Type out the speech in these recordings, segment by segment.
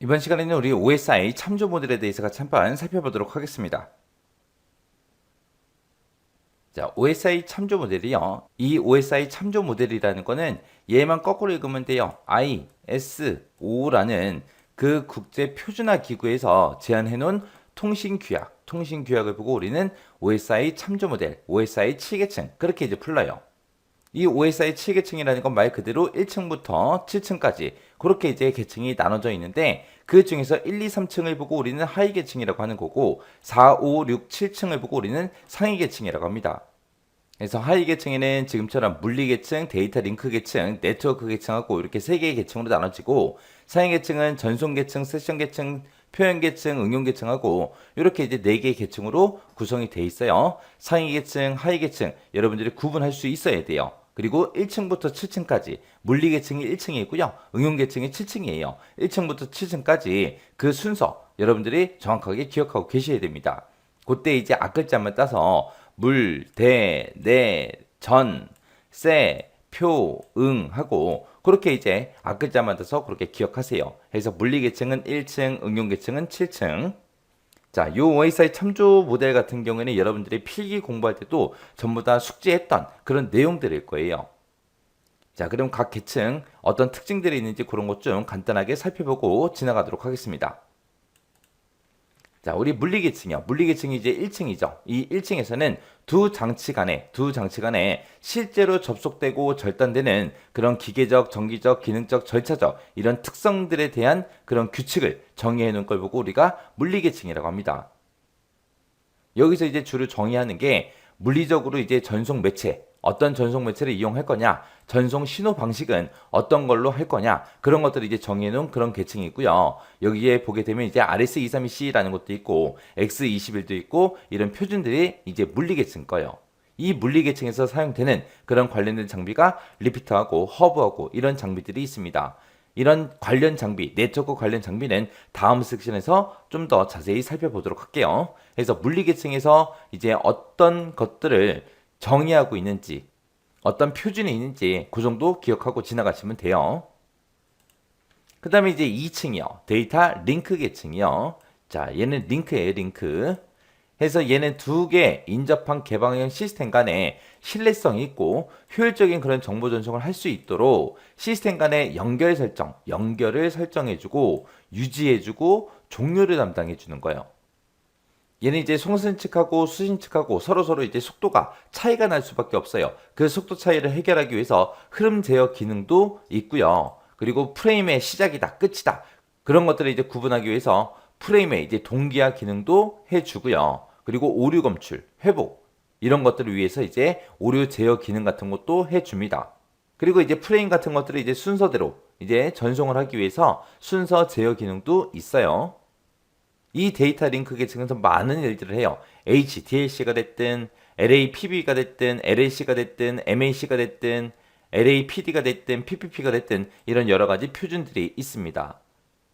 이번 시간에는 우리 OSI 참조 모델에 대해서 같이 한번 살펴보도록 하겠습니다. 자, OSI 참조 모델이요. 이 OSI 참조 모델이라는 거는 얘만 거꾸로 읽으면 돼요. ISO라는 그 국제 표준화 기구에서 제안해 놓은 통신 규약을 보고 우리는 OSI 참조 모델, OSI 7계층 그렇게 이제 불러요. 이 OSI 7계층이라는 건 말 그대로 1층부터 7층까지 그렇게 이제 계층이 나눠져 있는데 그 중에서 1, 2, 3층을 보고 우리는 하위 계층이라고 하는 거고 4, 5, 6, 7층을 보고 우리는 상위 계층이라고 합니다. 그래서 하위 계층에는 지금처럼 물리 계층, 데이터 링크 계층, 네트워크 계층하고 이렇게 세 개의 계층으로 나눠지고 상위 계층은 전송 계층, 세션 계층, 표현 계층, 응용 계층하고 이렇게 이제 네 개의 계층으로 구성이 돼 있어요. 상위 계층, 하위 계층 여러분들이 구분할 수 있어야 돼요. 그리고 1층부터 7층까지 물리 계층이 1층이고요. 응용 계층이 7층이에요. 1층부터 7층까지 그 순서 여러분들이 정확하게 기억하고 계셔야 됩니다. 그때 이제 앞글자만 따서 물, 대, 내, 전, 세, 표, 응 하고 그렇게 이제 앞글자만 따서 그렇게 기억하세요. 그래서 물리 계층은 1층, 응용 계층은 7층. 자, 요 OSI 참조 모델 같은 경우에는 여러분들이 필기 공부할 때도 전부 다 숙지했던 그런 내용들일 거예요. 자, 그럼 각 계층 어떤 특징들이 있는지 그런 것 좀 간단하게 살펴보고 지나가도록 하겠습니다. 자, 우리 물리계층이요. 물리계층이 이제 1층이죠. 이 1층에서는 두 장치 간에 실제로 접속되고 절단되는 그런 기계적, 전기적, 기능적, 절차적 이런 특성들에 대한 그런 규칙을 정의해 놓은 걸 보고 우리가 물리계층이라고 합니다. 여기서 이제 주로 정의하는 게 물리적으로 이제 전송 매체, 어떤 전송 매체를 이용할 거냐, 전송 신호 방식은 어떤 걸로 할 거냐, 그런 것들을 이제 정해 놓은 그런 계층이 있고요. 여기에 보게 되면 이제 RS232C라는 것도 있고, X21도 있고, 이런 표준들이 이제 물리 계층 거예요. 이 물리 계층에서 사용되는 그런 관련된 장비가 리피터하고 허브하고 이런 장비들이 있습니다. 이런 관련 장비, 네트워크 관련 장비는 다음 섹션에서 좀 더 자세히 살펴보도록 할게요. 그래서 물리계층에서 이제 어떤 것들을 정의하고 있는지, 어떤 표준이 있는지 그 정도 기억하고 지나가시면 돼요. 그 다음에 이제 2층이요. 데이터 링크 계층이요. 자, 얘는 링크예요, 링크. 해서 얘는 두 개 인접한 개방형 시스템 간에 신뢰성이 있고 효율적인 그런 정보 전송을 할 수 있도록 시스템 간의 연결을 설정해주고 유지해주고 종료를 담당해주는 거예요. 얘는 이제 송신 측하고 수신 측하고 서로 이제 속도가 차이가 날 수밖에 없어요. 그 속도 차이를 해결하기 위해서 흐름 제어 기능도 있고요. 그리고 프레임의 시작이다, 끝이다. 그런 것들을 이제 구분하기 위해서 프레임의 이제 동기화 기능도 해주고요. 그리고 오류 검출, 회복 이런 것들을 위해서 이제 오류 제어 기능 같은 것도 해줍니다. 그리고 이제 프레임 같은 것들을 이제 순서대로 이제 전송을 하기 위해서 순서 제어 기능도 있어요. 이 데이터 링크 계층에서 많은 일들을 해요. HDLC가 됐든 LAPB가 됐든 LAC가 됐든 MAC가 됐든 LAPD가 됐든 PPP가 됐든 이런 여러 가지 표준들이 있습니다.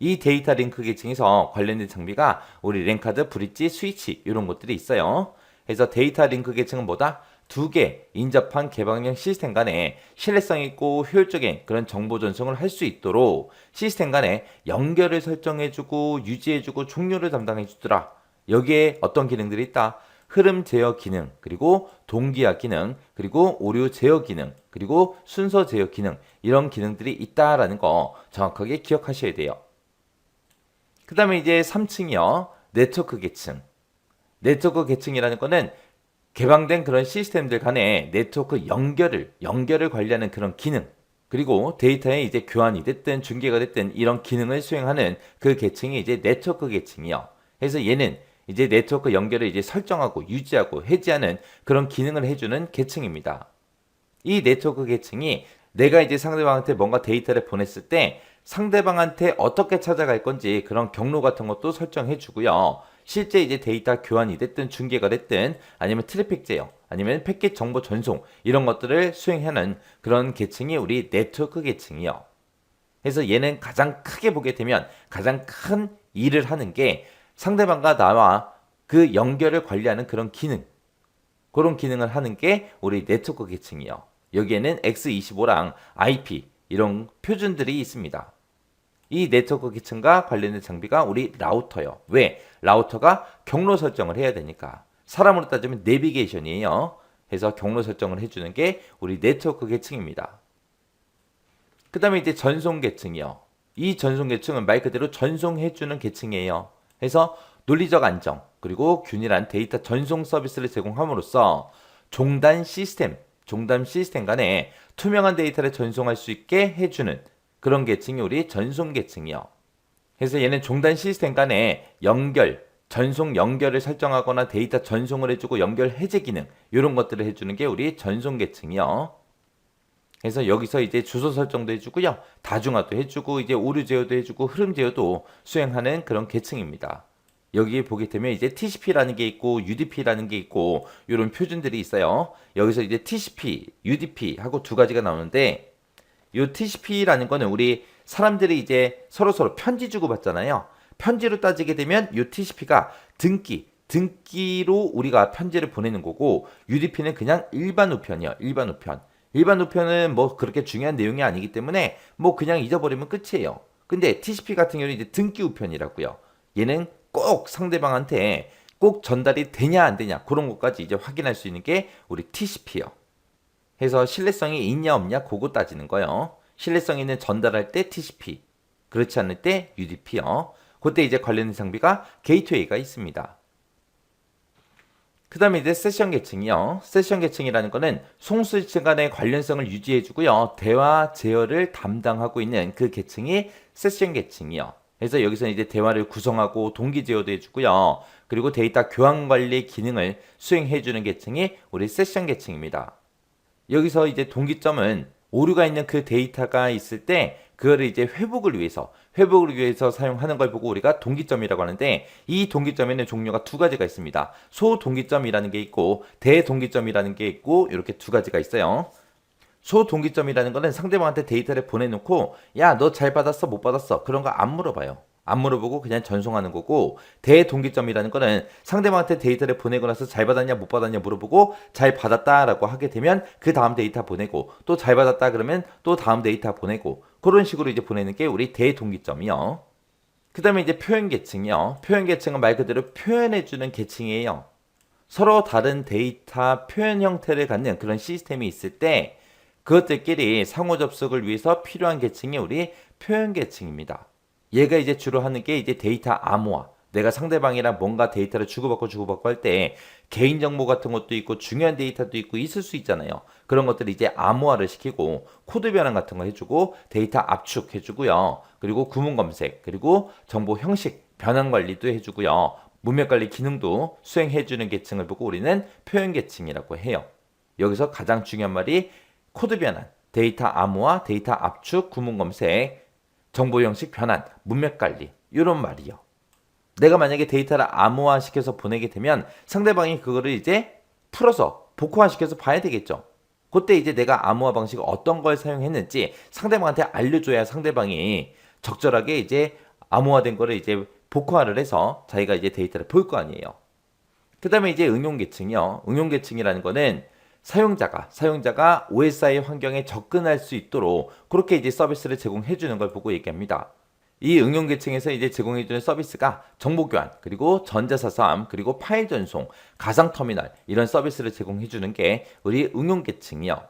이 데이터 링크 계층에서 관련된 장비가 우리 랜카드, 브릿지, 스위치 이런 것들이 있어요. 그래서 데이터 링크 계층은 뭐다? 두 개 인접한 개방형 시스템 간에 신뢰성 있고 효율적인 그런 정보 전송을 할 수 있도록 시스템 간에 연결을 설정해주고 유지해주고 종료를 담당해주더라. 여기에 어떤 기능들이 있다? 흐름 제어 기능, 그리고 동기화 기능, 그리고 오류 제어 기능, 그리고 순서 제어 기능 이런 기능들이 있다라는 거 정확하게 기억하셔야 돼요. 그 다음에 이제 3층이요. 네트워크 계층. 네트워크 계층이라는 거는 개방된 그런 시스템들 간에 네트워크 연결을 관리하는 그런 기능, 그리고 데이터의 이제 교환이 됐든 중계가 됐든 이런 기능을 수행하는 그 계층이 이제 네트워크 계층이요. 그래서 얘는 이제 네트워크 연결을 이제 설정하고 유지하고 해지하는 그런 기능을 해주는 계층입니다. 이 네트워크 계층이 내가 이제 상대방한테 뭔가 데이터를 보냈을 때 상대방한테 어떻게 찾아갈 건지 그런 경로 같은 것도 설정해 주고요. 실제 이제 데이터 교환이 됐든 중계가 됐든 아니면 트래픽 제어 아니면 패킷 정보 전송 이런 것들을 수행하는 그런 계층이 우리 네트워크 계층이요. 그래서 얘는 가장 크게 보게 되면 가장 큰 일을 하는 게 상대방과 나와 그 연결을 관리하는 그런 기능을 하는 게 우리 네트워크 계층이요. 여기에는 X25랑 IP 이런 표준들이 있습니다. 이 네트워크 계층과 관련된 장비가 우리 라우터요. 왜? 라우터가 경로 설정을 해야 되니까. 사람으로 따지면 내비게이션이에요. 해서 경로 설정을 해주는 게 우리 네트워크 계층입니다. 그 다음에 이제 전송 계층이요. 이 전송 계층은 말 그대로 전송해주는 계층이에요. 해서 논리적 안정 그리고 균일한 데이터 전송 서비스를 제공함으로써 종단 시스템 간에 투명한 데이터를 전송할 수 있게 해주는 그런 계층이 우리 전송 계층이요. 그래서 얘는 종단 시스템 간에 전송 연결을 설정하거나 데이터 전송을 해주고 연결 해제 기능 이런 것들을 해주는 게 우리 전송 계층이요. 그래서 여기서 이제 주소 설정도 해주고요. 다중화도 해주고 이제 오류 제어도 해주고 흐름 제어도 수행하는 그런 계층입니다. 여기에 보게 되면 이제 TCP라는 게 있고 UDP라는 게 있고 이런 표준들이 있어요. 여기서 이제 TCP, UDP 하고 두 가지가 나오는데 이 TCP라는 거는 우리 사람들이 이제 서로 편지 주고 받잖아요. 편지로 따지게 되면 이 TCP가 등기로 우리가 편지를 보내는 거고 UDP는 그냥 일반 우편이요. 일반 우편. 일반 우편은 뭐 그렇게 중요한 내용이 아니기 때문에 뭐 그냥 잊어버리면 끝이에요. 근데 TCP 같은 경우는 이제 등기 우편이라고요. 얘는 꼭 상대방한테 꼭 전달이 되냐 안 되냐 그런 것까지 이제 확인할 수 있는 게 우리 TCP요. 해서 신뢰성이 있냐 없냐 그거 따지는 거예요. 신뢰성 있는 전달할 때 TCP, 그렇지 않을 때 UDP요. 그때 이제 관련된 장비가 게이트웨이가 있습니다. 그 다음에 이제 세션 계층이요. 세션 계층이라는 거는 송수지층 간의 관련성을 유지해주고요. 대화 제어를 담당하고 있는 그 계층이 세션 계층이요. 그래서 여기서 이제 대화를 구성하고 동기 제어도 해주고요. 그리고 데이터 교환 관리 기능을 수행해주는 계층이 우리 세션 계층입니다. 여기서 이제 동기점은 오류가 있는 그 데이터가 있을 때 그거를 이제 회복을 위해서 사용하는 걸 보고 우리가 동기점이라고 하는데 이 동기점에는 종류가 두 가지가 있습니다. 소동기점이라는 게 있고 대동기점이라는 게 있고 이렇게 두 가지가 있어요. 소동기점이라는 거는 상대방한테 데이터를 보내놓고 야, 너 잘 받았어 못 받았어 그런 거 안 물어봐요. 안 물어보고 그냥 전송하는 거고 대동기점이라는 거는 상대방한테 데이터를 보내고 나서 잘 받았냐 못 받았냐 물어보고 잘 받았다라고 하게 되면 그 다음 데이터 보내고 또 잘 받았다 그러면 또 다음 데이터 보내고 그런 식으로 이제 보내는 게 우리 대동기점이요. 그 다음에 이제 표현 계층이요. 표현 계층은 말 그대로 표현해주는 계층이에요. 서로 다른 데이터 표현 형태를 갖는 그런 시스템이 있을 때 그것들끼리 상호 접속을 위해서 필요한 계층이 우리 표현 계층입니다. 얘가 이제 주로 하는 게 이제 데이터 암호화. 내가 상대방이랑 뭔가 데이터를 주고받고 할 때 개인정보 같은 것도 있고 중요한 데이터도 있고 있을 수 있잖아요. 그런 것들을 이제 암호화를 시키고 코드 변환 같은 거 해주고 데이터 압축해주고요. 그리고 구문 검색 그리고 정보 형식 변환 관리도 해주고요. 문맥 관리 기능도 수행해주는 계층을 보고 우리는 표현 계층이라고 해요. 여기서 가장 중요한 말이 코드 변환, 데이터 암호화, 데이터 압축, 구문 검색, 정보 형식 변환, 문맥 관리 이런 말이요. 내가 만약에 데이터를 암호화 시켜서 보내게 되면 상대방이 그거를 이제 풀어서 복호화 시켜서 봐야 되겠죠. 그때 이제 내가 암호화 방식을 어떤 걸 사용했는지 상대방한테 알려줘야 상대방이 적절하게 이제 암호화된 거를 이제 복호화를 해서 자기가 이제 데이터를 볼 거 아니에요. 그 다음에 이제 응용 계층이요. 응용 계층이라는 거는 사용자가 OSI 환경에 접근할 수 있도록 그렇게 이제 서비스를 제공해 주는 걸 보고 얘기합니다. 이 응용 계층에서 이제 제공해 주는 서비스가 정보 교환, 그리고 전자사서함, 그리고 파일 전송, 가상 터미널 이런 서비스를 제공해 주는 게 우리 응용 계층이요.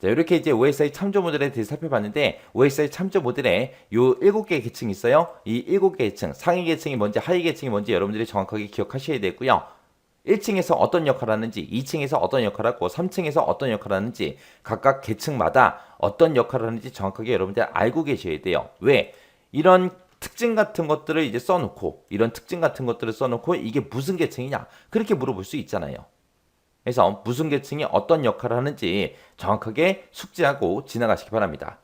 자, 이렇게 이제 OSI 참조 모델에 대해서 살펴봤는데 OSI 참조 모델에 요 7개의 계층이 있어요. 이 7개 계층, 상위 계층이 뭔지 하위 계층이 뭔지 여러분들이 정확하게 기억하셔야 되고요. 1층에서 어떤 역할을 하는지, 2층에서 어떤 역할을 하고 3층에서 어떤 역할을 하는지 각각 계층마다 어떤 역할을 하는지 정확하게 여러분들 알고 계셔야 돼요. 왜? 이런 특징 같은 것들을 이제 써놓고 이게 무슨 계층이냐 그렇게 물어볼 수 있잖아요. 그래서 무슨 계층이 어떤 역할을 하는지 정확하게 숙지하고 지나가시기 바랍니다.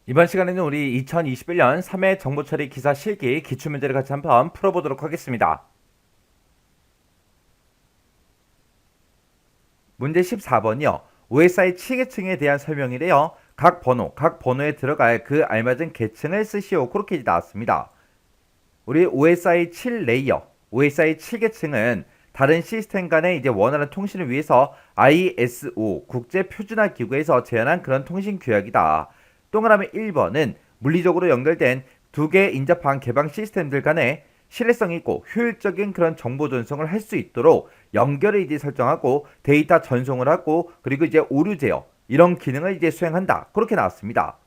이번 시간에는 우리 2021년 3회 정보처리 기사 실기 기출문제를 같이 한번 풀어보도록 하겠습니다. 문제 14번이요. OSI 7계층에 대한 설명이래요. 각 번호에 들어갈 그 알맞은 계층을 쓰시오. 그렇게 나왔습니다. 우리 OSI 7레이어, OSI 7계층은 다른 시스템 간의 이제 원활한 통신을 위해서 ISO 국제 표준화 기구에서 제안한 그런 통신 규약이다. 동그라미 1번은 물리적으로 연결된 두 개의 인접한 개방 시스템들 간에 신뢰성 있고 효율적인 그런 정보 전송을 할 수 있도록 연결을 이제 설정하고 데이터 전송을 하고 그리고 이제 오류 제어 이런 기능을 이제 수행한다. 그렇게 나왔습니다.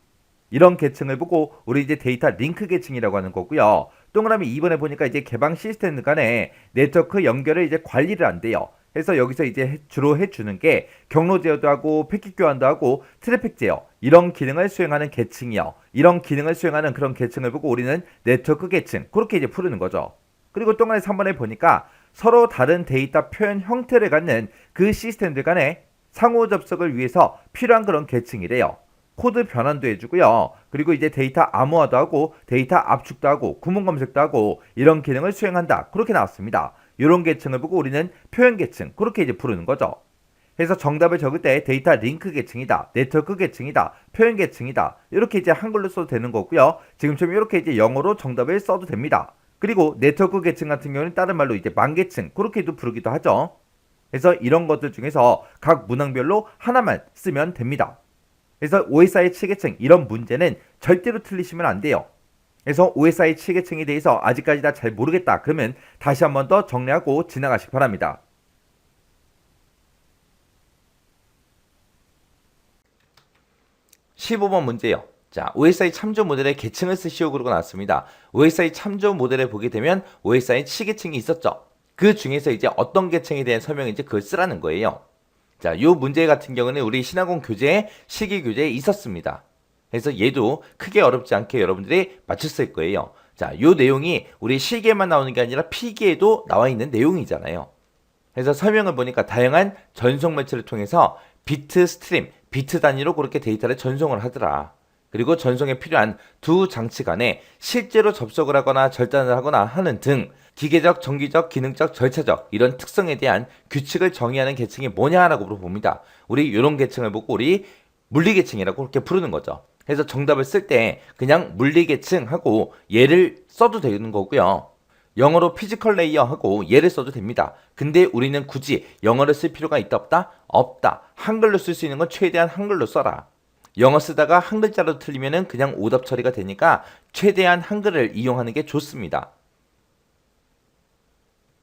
이런 계층을 보고 우리 이제 데이터 링크 계층이라고 하는 거고요. 동그라미 2번에 보니까 이제 개방 시스템 간에 네트워크 연결을 이제 관리를 한대요. 그래서 여기서 이제 주로 해주는 게 경로 제어도 하고 패킷 교환도 하고 트래픽 제어 이런 기능을 수행하는 계층이요. 이런 기능을 수행하는 그런 계층을 보고 우리는 네트워크 계층 그렇게 이제 부르는 거죠. 그리고 동그라미 3번에 보니까 서로 다른 데이터 표현 형태를 갖는 그 시스템들 간에 상호 접속을 위해서 필요한 그런 계층이래요. 코드 변환도 해주고요. 그리고 이제 데이터 암호화도 하고 데이터 압축도 하고 구문 검색도 하고 이런 기능을 수행한다. 그렇게 나왔습니다. 이런 계층을 보고 우리는 표현 계층 그렇게 이제 부르는 거죠. 그래서 정답을 적을 때 데이터 링크 계층이다, 네트워크 계층이다, 표현 계층이다 이렇게 이제 한글로 써도 되는 거고요. 지금처럼 이렇게 이제 영어로 정답을 써도 됩니다. 그리고 네트워크 계층 같은 경우는 다른 말로 이제 만계층 그렇게도 부르기도 하죠. 그래서 이런 것들 중에서 각 문항별로 하나만 쓰면 됩니다. 그래서 OSI 7계층 이런 문제는 절대로 틀리시면 안 돼요. 그래서 OSI 7계층에 대해서 아직까지 다 잘 모르겠다. 그러면 다시 한 번 더 정리하고 지나가시기 바랍니다. 15번 문제요. 자, OSI 참조 모델의 계층을 쓰시오 그러고 나왔습니다. OSI 참조 모델에 보게 되면 OSI 7계층이 있었죠. 그 중에서 이제 어떤 계층에 대한 설명인지 그걸 쓰라는 거예요. 자, 요 문제 같은 경우는 우리 신화공 교재에 실기 교재에 있었습니다. 그래서 얘도 크게 어렵지 않게 여러분들이 맞췄을 거예요. 자, 요 내용이 우리 실기에만 나오는 게 아니라 필기에도 나와 있는 내용이잖아요. 그래서 설명을 보니까 다양한 전송 매체를 통해서 비트 스트림, 비트 단위로 그렇게 데이터를 전송을 하더라. 그리고 전송에 필요한 두 장치 간에 실제로 접속을 하거나 절단을 하거나 하는 등 기계적, 정기적, 기능적, 절차적 이런 특성에 대한 규칙을 정의하는 계층이 뭐냐라고 물어봅니다. 우리 이런 계층을 보고 우리 물리계층이라고 그렇게 부르는 거죠. 그래서 정답을 쓸 때 그냥 물리계층 하고 얘를 써도 되는 거고요. 영어로 피지컬 레이어 하고 얘를 써도 됩니다. 근데 우리는 굳이 영어를 쓸 필요가 있다 없다? 없다. 한글로 쓸 수 있는 건 최대한 한글로 써라. 영어 쓰다가 한 글자로 틀리면은 그냥 오답 처리가 되니까 최대한 한글을 이용하는 게 좋습니다.